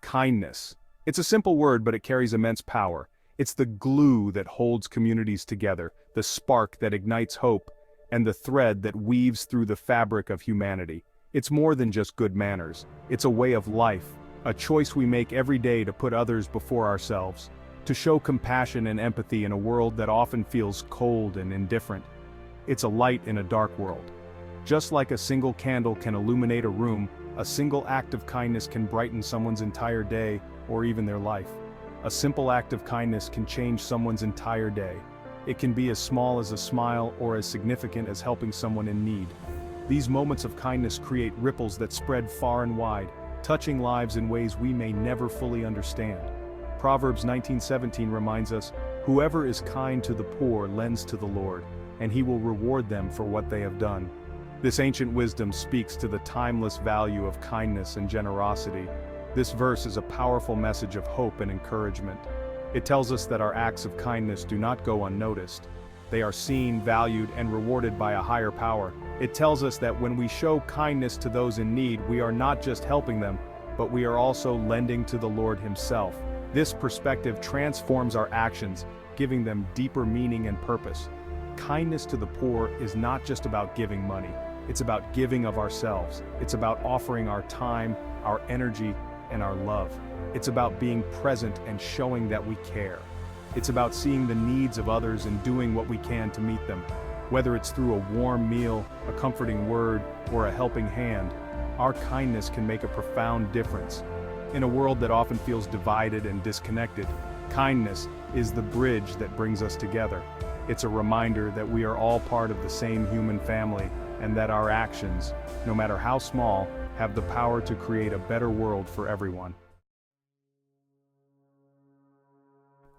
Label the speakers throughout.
Speaker 1: Kindness. It's a simple word, but it carries immense power. It's the glue that holds communities together, the spark that ignites hope, and the thread that weaves through the fabric of humanity. It's more than just good manners. It's a way of life, a choice we make every day to put others before ourselves, to show compassion and empathy in a world that often feels cold and indifferent. It's a light in a dark world. Just like a single candle can illuminate a room, a single act of kindness can brighten someone's entire day, or even their life. A simple act of kindness can change someone's entire day. It can be as small as a smile or as significant as helping someone in need. These moments of kindness create ripples that spread far and wide, touching lives in ways we may never fully understand. Proverbs 19:17 reminds us, "Whoever is kind to the poor lends to the Lord, and he will reward them for what they have done." This ancient wisdom speaks to the timeless value of kindness and generosity. This verse is a powerful message of hope and encouragement. It tells us that our acts of kindness do not go unnoticed. They are seen, valued, and rewarded by a higher power. It tells us that when we show kindness to those in need, we are not just helping them, but we are also lending to the Lord Himself. This perspective transforms our actions, giving them deeper meaning and purpose. Kindness to the poor is not just about giving money. It's about giving of ourselves. It's about offering our time, our energy, and our love. It's about being present and showing that we care. It's about seeing the needs of others and doing what we can to meet them. Whether it's through a warm meal, a comforting word, or a helping hand, our kindness can make a profound difference. In a world that often feels divided and disconnected, kindness is the bridge that brings us together. It's a reminder that we are all part of the same human family, and that our actions, no matter how small, have the power to create a better world for everyone.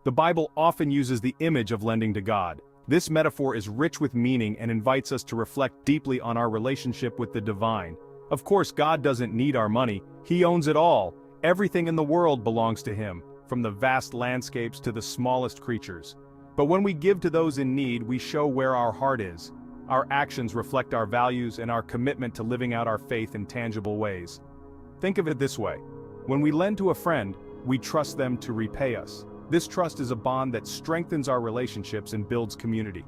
Speaker 1: The Bible often uses the image of lending to God. This metaphor is rich with meaning and invites us to reflect deeply on our relationship with the divine. Of course, God doesn't need our money. He owns it all. Everything in the world belongs to Him, from the vast landscapes to the smallest creatures. But when we give to those in need, we show where our heart is. Our actions reflect our values and our commitment to living out our faith in tangible ways. Think of it this way. When we lend to a friend, we trust them to repay us. This trust is a bond that strengthens our relationships and builds community.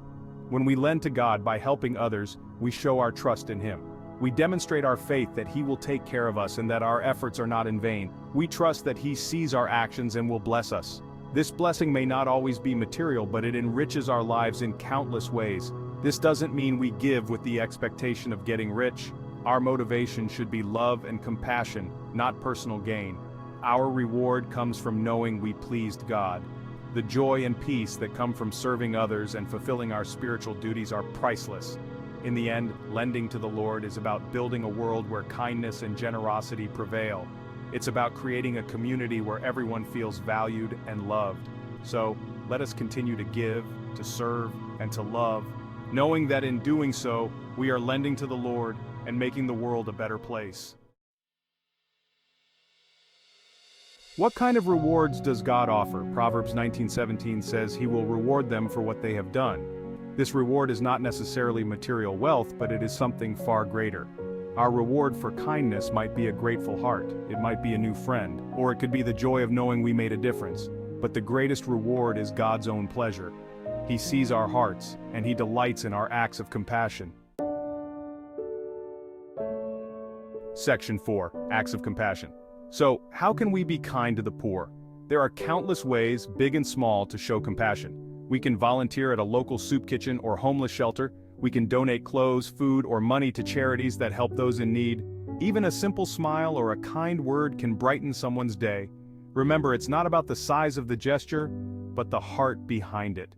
Speaker 1: When we lend to God by helping others, we show our trust in Him. We demonstrate our faith that He will take care of us and that our efforts are not in vain. We trust that He sees our actions and will bless us. This blessing may not always be material, but it enriches our lives in countless ways. This doesn't mean we give with the expectation of getting rich. Our motivation should be love and compassion, not personal gain. Our reward comes from knowing we pleased God. The joy and peace that come from serving others and fulfilling our spiritual duties are priceless. In the end, lending to the Lord is about building a world where kindness and generosity prevail. It's about creating a community where everyone feels valued and loved. So, let us continue to give, to serve, and to love, knowing that in doing so, we are lending to the Lord and making the world a better place. What kind of rewards does God offer? Proverbs 19:17 says He will reward them for what they have done. This reward is not necessarily material wealth, but it is something far greater. Our reward for kindness might be a grateful heart, it might be a new friend, or it could be the joy of knowing we made a difference. But the greatest reward is God's own pleasure. He sees our hearts, and He delights in our acts of compassion. Section 4. Acts of Compassion. So, how can we be kind to the poor? There are countless ways, big and small, to show compassion. We can volunteer at a local soup kitchen or homeless shelter. We can donate clothes, food, or money to charities that help those in need. Even a simple smile or a kind word can brighten someone's day. Remember, it's not about the size of the gesture, but the heart behind it.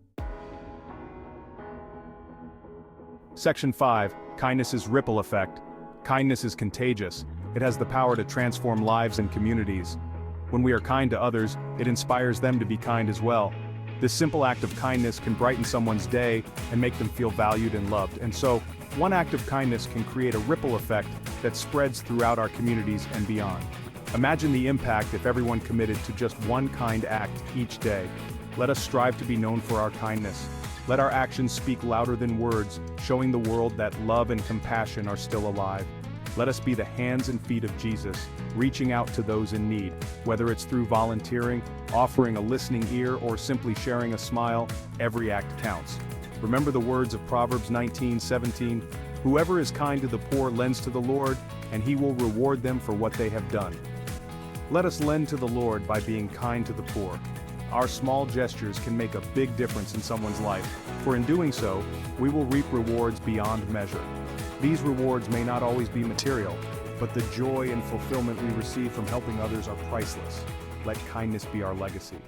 Speaker 1: Section 5. Kindness's ripple effect. Kindness is contagious. It has the power to transform lives and communities. When we are kind to others, it inspires them to be kind as well. This simple act of kindness can brighten someone's day and make them feel valued and loved. And so, one act of kindness can create a ripple effect that spreads throughout our communities and beyond. Imagine the impact if everyone committed to just one kind act each day. Let us strive to be known for our kindness. Let our actions speak louder than words, showing the world that love and compassion are still alive. Let us be the hands and feet of Jesus, reaching out to those in need, whether it's through volunteering, offering a listening ear, or simply sharing a smile. Every act counts. Remember the words of Proverbs 19:17, "Whoever is kind to the poor lends to the Lord, and he will reward them for what they have done." Let us lend to the Lord by being kind to the poor. Our small gestures can make a big difference in someone's life, for in doing so, we will reap rewards beyond measure. These rewards may not always be material, but the joy and fulfillment we receive from helping others are priceless. Let kindness be our legacy.